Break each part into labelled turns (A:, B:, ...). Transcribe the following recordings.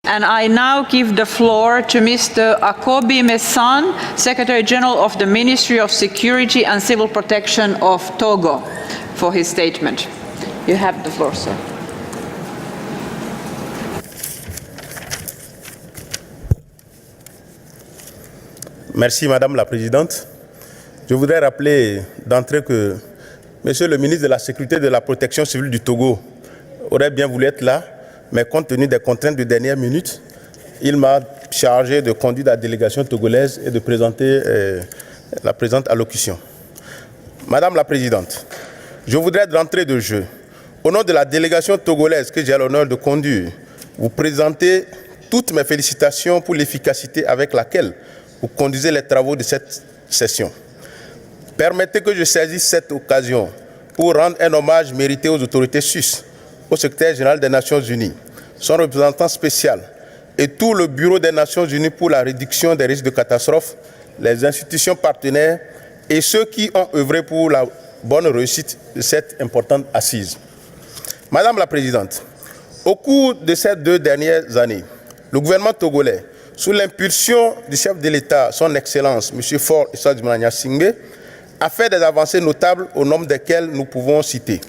A: And I now give the floor to Mr. Akobi Messan, Secretary General of the Ministry of Security and Civil Protection of Togo, for his statement. You have the floor, sir.
B: Merci, Madame la Présidente. Je voudrais rappeler d'entrée que Monsieur le ministre de la Sécurité et de la Protection civile du Togo aurait bien voulu être là, mais compte tenu des contraintes de dernière minute, il m'a chargé de conduire la délégation togolaise et de présenter la présente allocution. Madame la Présidente, je voudrais d'entrée de jeu, au nom de la délégation togolaise que j'ai l'honneur de conduire, vous présenter toutes mes félicitations pour l'efficacité avec laquelle vous conduisez les travaux de cette session. Permettez que je saisisse cette occasion pour rendre un hommage mérité aux autorités suisses, au secrétaire général des Nations Unies, son représentant spécial et tout le Bureau des Nations Unies pour la réduction des risques de catastrophe, les institutions partenaires et ceux qui ont œuvré pour la bonne réussite de cette importante assise. Madame la Présidente, au cours de ces 2 dernières années, le gouvernement togolais, sous l'impulsion du chef de l'État, son Excellence, M. Faure Issa Diomaye, a fait des avancées notables au nombre desquelles nous pouvons citer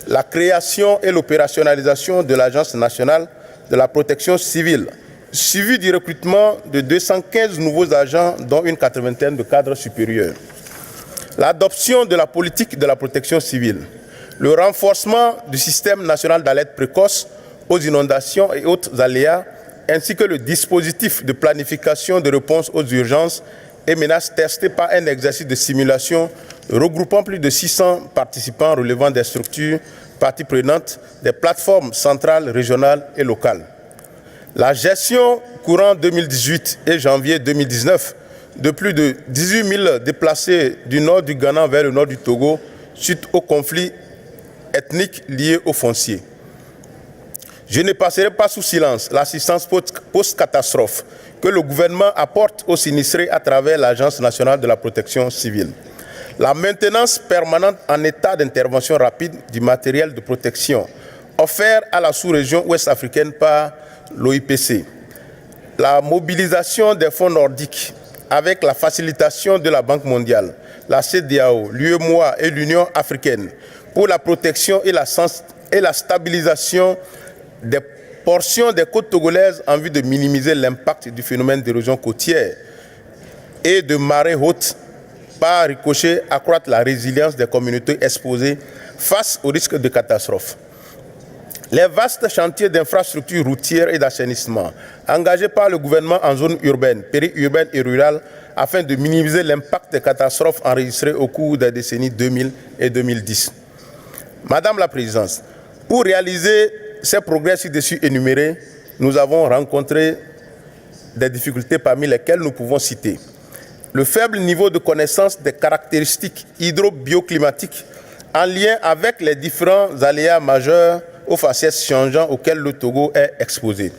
B: la création et l'opérationnalisation de l'Agence nationale de la protection civile, suivie du recrutement de 215 nouveaux agents, dont une 80aine de cadres supérieurs. L'adoption de la politique de la protection civile, le renforcement du système national d'alerte précoce aux inondations et autres aléas, ainsi que le dispositif de planification de réponse aux urgences et menaces testé par un exercice de simulation regroupant plus de 600 participants relevant des structures parties prenantes, des plateformes centrales, régionales et locales. La gestion courant 2018 et janvier 2019 de plus de 18 000 déplacés du nord du Ghana vers le nord du Togo suite aux conflits ethniques liés au foncier. Je ne passerai pas sous silence l'assistance post-catastrophe que le gouvernement apporte aux sinistrés à travers l'Agence nationale de la protection civile. La maintenance permanente en état d'intervention rapide du matériel de protection offert à la sous-région ouest-africaine par l'OIPC. La mobilisation des fonds nordiques avec la facilitation de la Banque mondiale, la CEDEAO, l'UEMOA et l'Union africaine pour la protection et la stabilisation des portions des côtes togolaises en vue de minimiser l'impact du phénomène d'érosion côtière et de marée haute, par ricochet accroître la résilience des communautés exposées face au risque de catastrophe. Les vastes chantiers d'infrastructures routières et d'assainissement engagés par le gouvernement en zone urbaine, périurbaine et rurale afin de minimiser l'impact des catastrophes enregistrées au cours des décennies 2000 et 2010. Madame la Présidente, pour réaliser ces progrès ci-dessus énumérés, nous avons rencontré des difficultés parmi lesquelles nous pouvons citer le faible niveau de connaissance des caractéristiques hydro-bioclimatiques en lien avec les différents aléas majeurs aux faciès changeants auxquels le Togo est exposé,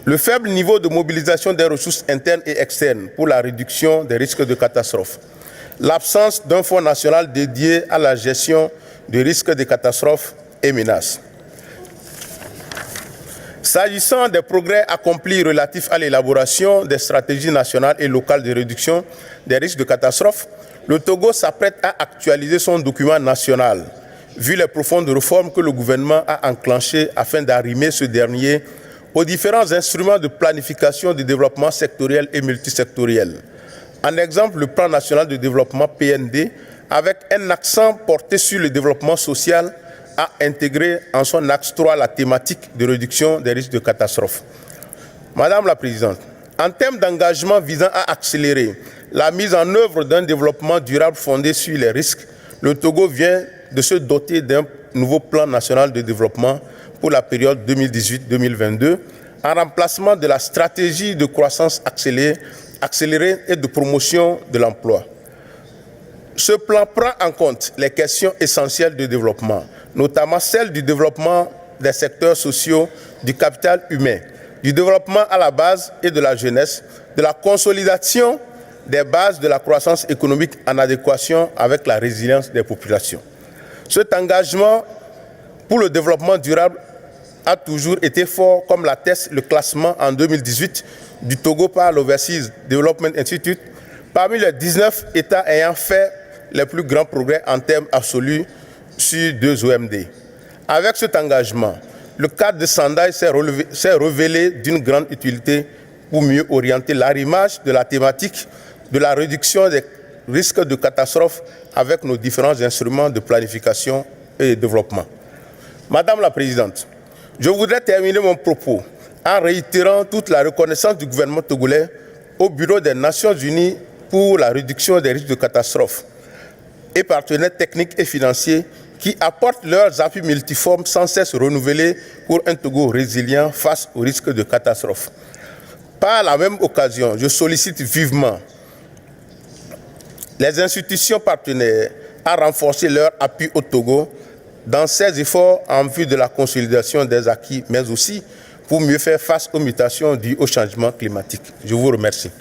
B: le faible niveau de mobilisation des ressources internes et externes pour la réduction des risques de catastrophe, l'absence d'un fonds national dédié à la gestion des risques de catastrophes et menaces. S'agissant des progrès accomplis relatifs à l'élaboration des stratégies nationales et locales de réduction des risques de catastrophes, le Togo s'apprête à actualiser son document national, vu les profondes réformes que le gouvernement a enclenchées afin d'arrimer ce dernier aux différents instruments de planification de développement sectoriel et multisectoriel. En exemple, le Plan national de développement PND, avec un accent porté sur le développement social, a intégré en son axe 3 la thématique de réduction des risques de catastrophe. Madame la Présidente, en termes d'engagement visant à accélérer la mise en œuvre d'un développement durable fondé sur les risques, le Togo vient de se doter d'un nouveau plan national de développement pour la période 2018-2022, en remplacement de la stratégie de croissance accélérée et de promotion de l'emploi. Ce plan prend en compte les questions essentielles de développement, notamment celles du développement des secteurs sociaux, du capital humain, du développement à la base et de la jeunesse, de la consolidation des bases de la croissance économique en adéquation avec la résilience des populations. Cet engagement pour le développement durable a toujours été fort, comme l'atteste le classement en 2018 du Togo par l'Overseas Development Institute, parmi les 19 États ayant fait les plus grands progrès en termes absolus sur 2 OMD. Avec cet engagement, le cadre de Sendai s'est révélé d'une grande utilité pour mieux orienter l'arrimage de la thématique de la réduction des risques de catastrophe avec nos différents instruments de planification et de développement. Madame la Présidente, je voudrais terminer mon propos en réitérant toute la reconnaissance du gouvernement togolais au Bureau des Nations Unies pour la réduction des risques de catastrophe et partenaires techniques et financiers qui apportent leurs appuis multiformes sans cesse renouvelés pour un Togo résilient face aux risques de catastrophe. Par la même occasion, je sollicite vivement les institutions partenaires à renforcer leur appui au Togo dans ses efforts en vue de la consolidation des acquis, mais aussi pour mieux faire face aux mutations dues au changement climatique. Je vous remercie.